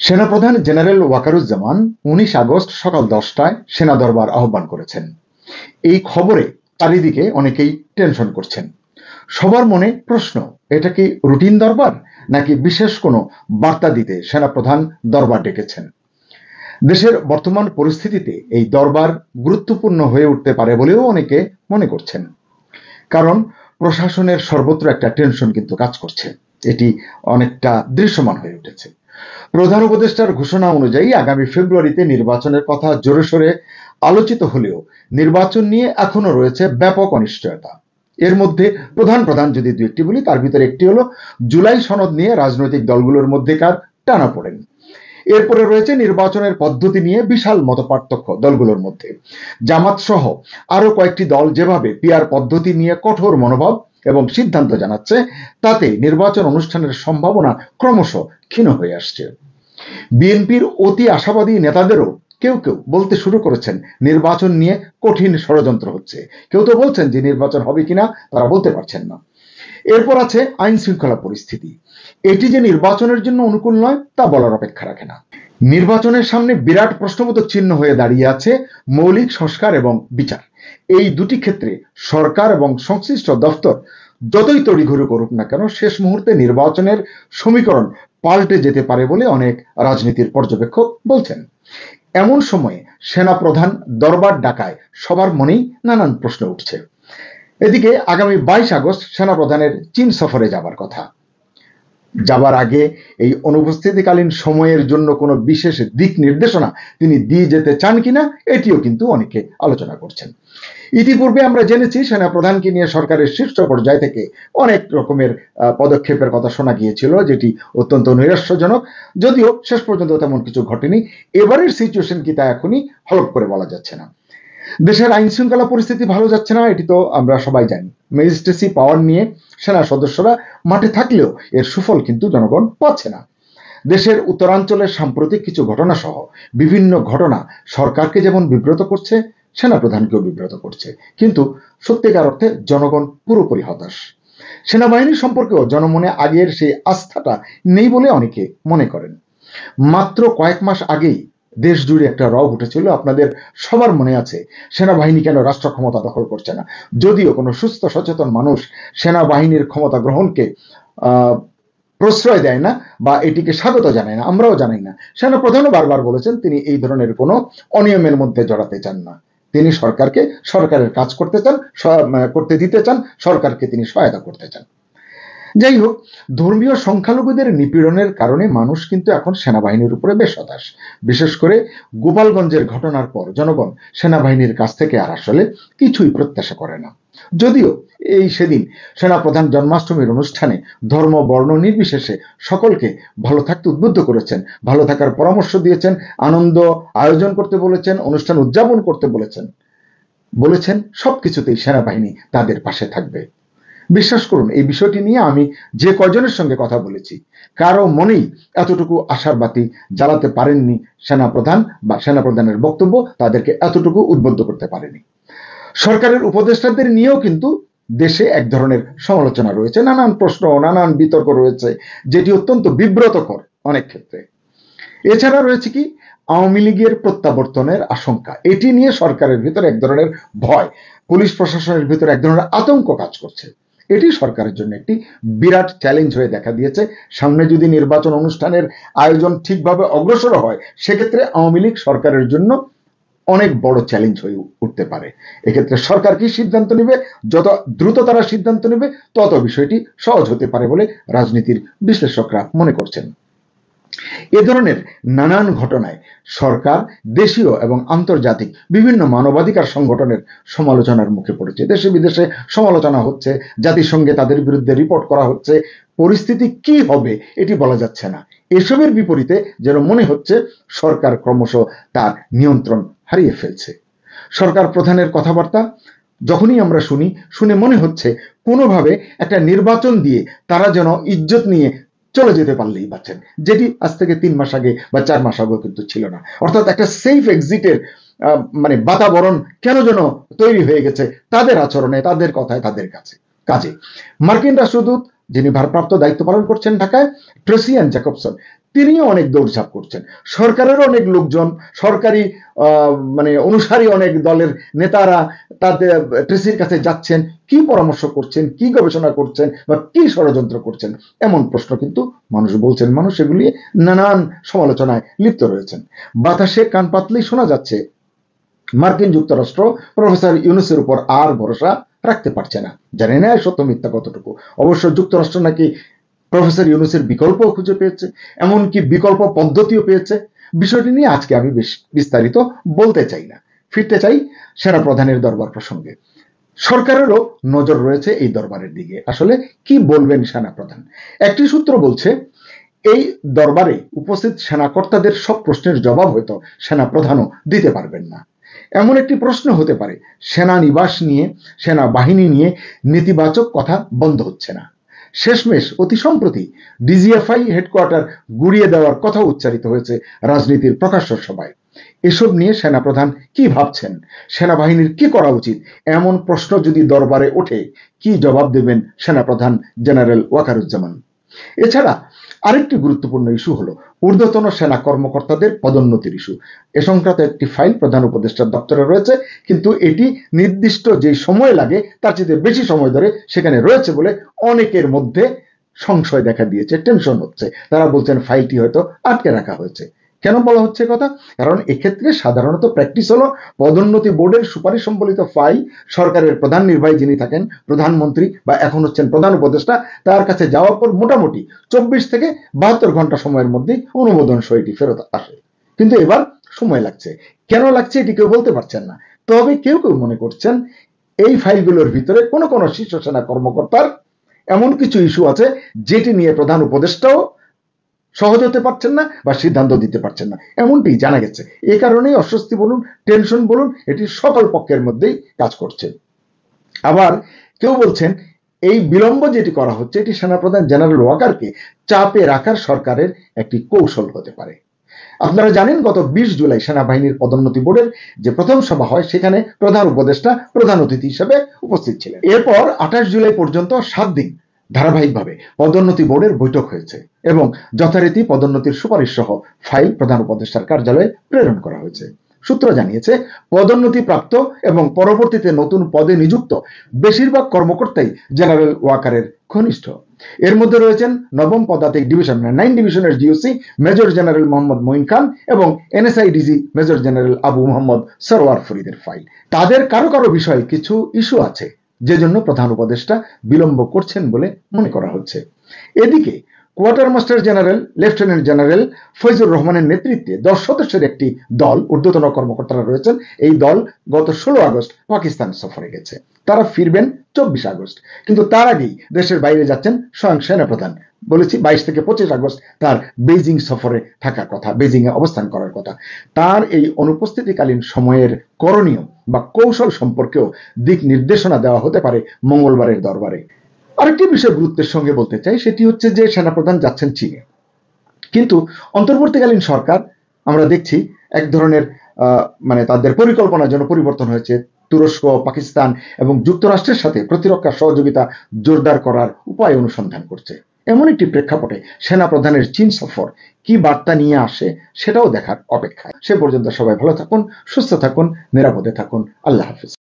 সেনাপ্রধান general Wakeruzzaman ১৯ August সকাল ১০টায় সেনা দরবার আহ্বান করেছেন। এই খবরে চারিদিকে অনেকেই টেনশন করছেন। সবার মনে প্রশ্ন, এটা কি রুটিন দরবার নাকি বিশেষ কোনো বার্তা দিতে সেনাপ্রধান দরবার ডেকেছেন? দেশের বর্তমান পরিস্থিতিতে এই দরবার গুরুত্বপূর্ণ হয়ে উঠতে পারে বলেও অনেকে মনে করছেন। কারণ প্রশাসনের সর্বত্র একটা টেনশন কিন্তু কাজ করছে, এটি অনেকটা দৃশ্যমান হয়ে উঠেছে। প্রধান উপদেষ্টার ঘোষণা অনুযায়ী আগামী ফেব্রুয়ারিতে নির্বাচনের কথা জোরে সোরে আলোচিত হলেও নির্বাচন নিয়ে এখনো রয়েছে ব্যাপক অনিশ্চয়তা। এর মধ্যে প্রধান যদি দু একটি বলি, তার ভিতরে একটি হলো জুলাই সনদ নিয়ে রাজনৈতিক দলগুলোর মধ্যেকার টানাপোড়েন। এরপরে রয়েছে নির্বাচনের পদ্ধতি নিয়ে বিশাল মতপার্থক্য দলগুলোর মধ্যে। জামাত সহ আরো কয়েকটি দল যেভাবে পিআর পদ্ধতি নিয়ে কঠোর মনোভাব এবং সিদ্ধান্ত জানাচ্ছে, তাতে নির্বাচন অনুষ্ঠানের সম্ভাবনা ক্রমশ ক্ষীণ হয়ে আসছে। বিএনপির অতি আশাবাদী নেতাদেরও কেউ বলতে শুরু করেছেন নির্বাচন নিয়ে কঠিন ষড়যন্ত্র হচ্ছে। কেউ তো বলছেন যে নির্বাচন হবে কিনা তারা বলতে পারছেন না। এরপর আছে আইন শৃঙ্খলা পরিস্থিতি। এটি যে নির্বাচনের জন্য অনুকূল নয় তা বলার অপেক্ষা রাখে না। নির্বাচনের সামনে বিরাট প্রশ্নবোধক চিহ্ন হয়ে দাঁড়িয়ে আছে মৌলিক সংস্কার এবং বিচার। এই দুটি ক্ষেত্রে সরকার এবং সংশ্লিষ্ট দফতর যতই তড়িঘড়ি করুক না কেন, শেষ মুহূর্তে নির্বাচনের সমীকরণ পাল্টে যেতে পারে বলে অনেক রাজনীতির পর্যবেক্ষক বলছেন। এমন সময়ে সেনাপ্রধান দরবার ডাকায় সবার মনেই নানান প্রশ্ন উঠছে। এদিকে আগামী 22 আগস্ট সেনাপ্রধানের চীন সফরে যাবার কথা। যাবার আগে এই অনুপস্থিতিকালীন সময়ের জন্য কোনো বিশেষ দিক নির্দেশনা তিনি দিয়ে যেতে চান কিনা, এটিও কিন্তু অনেকে আলোচনা করছেন। ইতিপূর্বে আমরা জেনেছি সেনাপ্রধানকে নিয়ে সরকারের শীর্ষ পর্যায় থেকে অনেক রকমের পদক্ষেপের কথা শোনা গিয়েছিল, যেটি অত্যন্ত নৈরাশ্যজনক। যদিও শেষ পর্যন্ত তেমন কিছু ঘটেনি। এবারের সিচুয়েশন কি তা এখনই হলফ করে বলা যাচ্ছে না। দেশের আইন শৃঙ্খলা পরিস্থিতি ভালো যাচ্ছে না, এটি তো আমরা সবাই জানি। ম্যাজিস্ট্রেসি পাওয়ার নিয়ে সেনা সদস্যরা মাঠে থাকলেও এর সুফল কিন্তু জনগণ পাচ্ছে না। দেশের উত্তরাঞ্চলের সাম্প্রতিক কিছু ঘটনা সহ বিভিন্ন ঘটনা সরকারকে যেমন বিব্রত করছে, সেনাপ্রধানকেও বিব্রত করছে। কিন্তু সত্যিকার অর্থে জনগণ পুরোপুরি হতাশ। সেনাবাহিনী সম্পর্কেও জনমনে আগের সেই আস্থাটা নেই বলে অনেকে মনে করেন। মাত্র কয়েক মাস আগেই দেশ জুড়ে একটা রব উঠেছিল, আপনাদের সবার মনে আছে, সেনাবাহিনী কেন রাষ্ট্র ক্ষমতা দখল করছে না। যদিও কোনো সুস্থ সচেতন মানুষ সেনাবাহিনীর ক্ষমতা গ্রহণকে প্রশ্রয় দেয় না বা এটিকে স্বাগত জানায় না, আমরাও জানাই না। সেনাপ্রধানও বারবার বলেছেন তিনি এই ধরনের কোনো অনিয়মের মধ্যে জড়াতে চান না। তিনি সরকারকে সরকারের কাজ করতে দিতে চান, সরকারকে তিনি সহায়তা করতে চান। যাই হোক, ধর্মীয় সংখ্যালঘুদের নিপীড়নের কারণে মানুষ কিন্তু এখন সেনাবাহিনীর উপরে বেশ হতাশ। বিশেষ করে গোপালগঞ্জের ঘটনার পর জনগণ সেনাবাহিনীর কাছ থেকে আর আসলে কিছুই প্রত্যাশা করে না। যদিও সেদিন সেনাপ্রধান জন্মাষ্টমীর অনুষ্ঠানে ধর্ম বর্ণ নির্বিশেষে সকলকে ভালো থাকতে উদ্বুদ্ধ করেছেন, ভালো থাকার পরামর্শ দিয়েছেন, আনন্দ আয়োজন করতে বলেছেন, অনুষ্ঠান উদযাপন করতে বলেছেন সবকিছুতেই সেনাবাহিনী তাদের পাশে থাকবে। বিশ্বাস করুন, এই বিষয়টি নিয়ে আমি যে কয়জনের সঙ্গে কথা বলেছি, কারো মনেই এতটুকু আশার বাতি জ্বালাতে পারেননি সেনাপ্রধান, বা সেনাপ্রধানের বক্তব্য তাদেরকে এতটুকু উদ্বুদ্ধ করতে পারেনি। সরকারের উপদেষ্টাদের নিয়েও কিন্তু দেশে এক ধরনের সমালোচনা রয়েছে, নানান প্রশ্ন, নানান বিতর্ক রয়েছে, যেটি অত্যন্ত বিব্রতকর অনেক ক্ষেত্রে। এছাড়া রয়েছে কি আওয়ামী লীগের প্রত্যাবর্তনের আশঙ্কা। এটি নিয়ে সরকারের ভিতরে এক ধরনের ভয়, পুলিশ প্রশাসনের ভিতরে এক ধরনের আতঙ্ক কাজ করছে। এটি সরকারের জন্য একটি বিরাট চ্যালেঞ্জ হয়ে দেখা দিয়েছে। সামনে যদি নির্বাচন অনুষ্ঠানের আয়োজন ঠিকভাবে অগ্রসর হয়, সেক্ষেত্রে আওয়ামী লীগ সরকারের জন্য অনেক বড় চ্যালেঞ্জ হয়ে উঠতে পারে। এক্ষেত্রে সরকার কি সিদ্ধান্ত নেবে, যত দ্রুত তারা সিদ্ধান্ত নেবে তত বিষয়টি সহজ হতে পারে বলে রাজনীতির বিশ্লেষকরা মনে করছেন। এ ধরনের নানান ঘটনায় সরকার দেশীয় এবং আন্তর্জাতিক বিভিন্ন মানবাধিকার সংগঠনের সমালোচনার মুখে পড়েছে। দেশে বিদেশে সমালোচনা হচ্ছে, জাতিসংঘে তাদের বিরুদ্ধে রিপোর্ট করা হচ্ছে। পরিস্থিতি কি হবে এটি বলা যাচ্ছে না। এসবের বিপরীতে যেন মনে হচ্ছে সরকার ক্রমশ নিয়ন্ত্রণ হারিয়ে ফেলছে। সরকার প্রধানের কথাবার্তা যখনই আমরা শুনে মনে হচ্ছে কোনোভাবে একটা নির্বাচন দিয়ে তারা যেন ইজ্জত নিয়ে চলে যেতে পারলেই বাঁচেন, যেটি আজ থেকে 3 মাস আগে বা 4 মাস আগেও কিন্তু ছিল না। অর্থাৎ একটা সেফ এক্সিটের বাতাবরণ কেন যেন তৈরি হয়ে গেছে তাদের আচরণে, তাদের কথায়, তাদের কাছে। মার্কিন রাষ্ট্রদূত যিনি ভারপ্রাপ্ত দায়িত্ব পালন করছেন ঢাকায়, ট্রেসি অ্যান্ড জ্যাকবসন, তিনিও অনেক দৌড়ঝাঁপ করছেন। সরকারেরও অনেক লোকজন, সরকারি অনুসারী অনেক দলের নেতারা তাদের ট্রেসির কাছে যাচ্ছেন, কি পরামর্শ করছেন, কি গবেষণা করছেন বা কি ষড়যন্ত্র করছেন, এমন প্রশ্ন কিন্তু মানুষ বলছেন। মানুষ এগুলি নানান সমালোচনায় লিপ্ত রয়েছেন। বাতাসে কান পাতলেই শোনা যাচ্ছে মার্কিন যুক্তরাষ্ট্র প্রফেসর ইউনূসের উপর আর ভরসা রাখতে পারছে না। জানি না সত্য মিথ্যা কতটুকু। অবশ্য যুক্তরাষ্ট্র নাকি প্রফেসর ইউনূসের বিকল্প খুঁজে পেয়েছে, এমনকি বিকল্প পদ্ধতিও পেয়েছে। বিষয়টি নিয়ে আজকে আমি বেশ বিস্তারিত বলতে চাই না, ফিরতে চাই সেনাপ্রধানের দরবার প্রসঙ্গে। সরকারেরও নজর রয়েছে এই দরবারের দিকে। আসলে কি বলবেন সেনাপ্রধান? একটি সূত্র বলছে এই দরবারে উপস্থিত সেনাকর্তাদের সব প্রশ্নের জবাব হয়তো সেনাপ্রধানও দিতে পারবেন না। এমন একটি প্রশ্ন হতে পারে, সেনানিবাস নিয়ে, সেনাবাহিনী নিয়ে নেতিবাচক কথা বন্ধ হচ্ছে না। শেষমেশ অতি সম্প্রতি ডিজিএফআই হেডকোয়ার্টার গুড়িয়ে দেওয়ার কথা উচ্চারিত হয়েছে রাজনীতির প্রকাশ্য সভায়। এসব নিয়ে সেনাপ্রধান কি ভাবছেন, সেনাবাহিনীর কি করা উচিত, এমন প্রশ্ন যদি দরবারে ওঠে, কি জবাব দেবেন সেনাপ্রধান জেনারেল ওয়াকারুজ্জামান? এছাড়া আরেকটি গুরুত্বপূর্ণ ইস্যু হলো ঊর্ধ্বতন সেনা কর্মকর্তাদের পদোন্নতির ইস্যু। এ সংক্রান্ত একটি ফাইল প্রধান উপদেষ্টার দপ্তরে রয়েছে, কিন্তু এটি নির্দিষ্ট যে সময় লাগে তার চেয়ে বেশি সময় ধরে সেখানে রয়েছে বলে অনেকের মধ্যে সংশয় দেখা দিয়েছে, টেনশন হচ্ছে। তারা বলছেন ফাইলটি হয়তো আটকে রাখা হয়েছে। কেন বলা হচ্ছে কথা? কারণ এক্ষেত্রে সাধারণত প্র্যাকটিস হলো পদোন্নতি বোর্ডের সুপারিশ সম্বলিত ফাইল সরকারের প্রধান নির্বাহী যিনি থাকেন, প্রধানমন্ত্রী বা এখন হচ্ছেন প্রধান উপদেষ্টা, তার কাছে যাওয়ার পর মোটামুটি 24 থেকে 72 ঘন্টা সময়ের মধ্যেই অনুমোদন সইটি ফেরত আসে। কিন্তু এবার সময় লাগছে। কেন লাগছে এটি কেউ বলতে পারছেন না। তবে কেউ কেউ মনে করছেন এই ফাইলগুলোর ভিতরে কোনো কোনো শীর্ষ সেনা কর্মকর্তার এমন কিছু ইস্যু আছে যেটি নিয়ে প্রধান উপদেষ্টাও সহজ হতে পারছেন না বা সিদ্ধান্ত দিতে পারছেন না, এমনটি জানা গেছে। এ কারণেই অস্বস্তি বলুন, টেনশন বলুন, এটি সকল পক্ষের মধ্যেই কাজ করছে। আবার কেউ বলছেন এই বিলম্ব যেটি করা হচ্ছে এটি সেনাপ্রধান জেনারেল ওয়াকারকে চাপে রাখার সরকারের একটি কৌশল হতে পারে। আপনারা জানেন গত 20 জুলাই সেনাবাহিনীর পদোন্নতি বোর্ডের যে প্রথম সভা হয় সেখানে প্রধান উপদেষ্টা প্রধান অতিথি হিসেবে উপস্থিত ছিলেন। এরপর 28 জুলাই পর্যন্ত 7 দিন ধারাবাহিকভাবে পদোন্নতি বোর্ডের বৈঠক হয়েছে এবং যথারীতি পদোন্নতির সুপারিশ সহ ফাইল প্রধান উপদেষ্টার কার্যালয়ে প্রেরণ করা হয়েছে। সূত্র জানিয়েছে পদোন্নতি প্রাপ্ত এবং পরবর্তীতে নতুন পদে নিযুক্ত বেশিরভাগ কর্মকর্তাই জেনারেল ওয়াকারের ঘনিষ্ঠ। এর মধ্যে রয়েছেন নবম পদাতিক ডিভিশন 9 ডিভিশনের GOC major general Mohammad Moin Khan এবং NSI DG major general Abu Mohammad Sarwar ফরিদের ফাইল। তাদের কারো কারো বিষয়ে কিছু ইস্যু আছে যে জন্য প্রধান উপদেষ্টা বিলম্ব করছেন বলে মনে করা হচ্ছে। এদিকে quarter master general lieutenant general Faizur রহমানের নেতৃত্বে 10 সদস্যের একটি দল, ঊর্ধ্বতন কর্মকর্তারা রয়েছেন, এই দল গত 16 আগস্ট পাকিস্তান সফরে গেছে। তারা ফিরবেন 24 আগস্ট। কিন্তু তার আগেই দেশের বাইরে যাচ্ছেন স্বয়ং সেনাপ্রধান। বলেছি 22 থেকে 25 আগস্ট তার বেইজিং সফরে থাকার কথা, বেইজিং এ অবস্থান করার কথা। তার এই অনুপস্থিতিকালীন সময়ের করণীয় বা কৌশল সম্পর্কেও দিক নির্দেশনা দেওয়া হতে পারে মঙ্গলবারের দরবারে। আরেকটি বিষয় গুরুত্বের সঙ্গে বলতে চাই, সেটি হচ্ছে যে সেনাপ্রধান যাচ্ছেন চীনে, কিন্তু অন্তর্বর্তীকালীন সরকার আমরা দেখছি এক ধরনের তাদের পরিকল্পনার জন্য পরিবর্তন হয়েছে। তুরস্ক, পাকিস্তান এবং যুক্তরাষ্ট্রের সাথে প্রতিরক্ষা সহযোগিতা জোরদার করার উপায় অনুসন্ধান করছে। এমন একটি প্রেক্ষাপটে সেনাপ্রধানের চীন সফর কি বার্তা নিয়ে আসে সেটাও দেখার অপেক্ষায়। সে পর্যন্ত সবাই ভালো থাকুন, সুস্থ থাকুন, নিরাপদে থাকুন। আল্লাহ হাফিজ।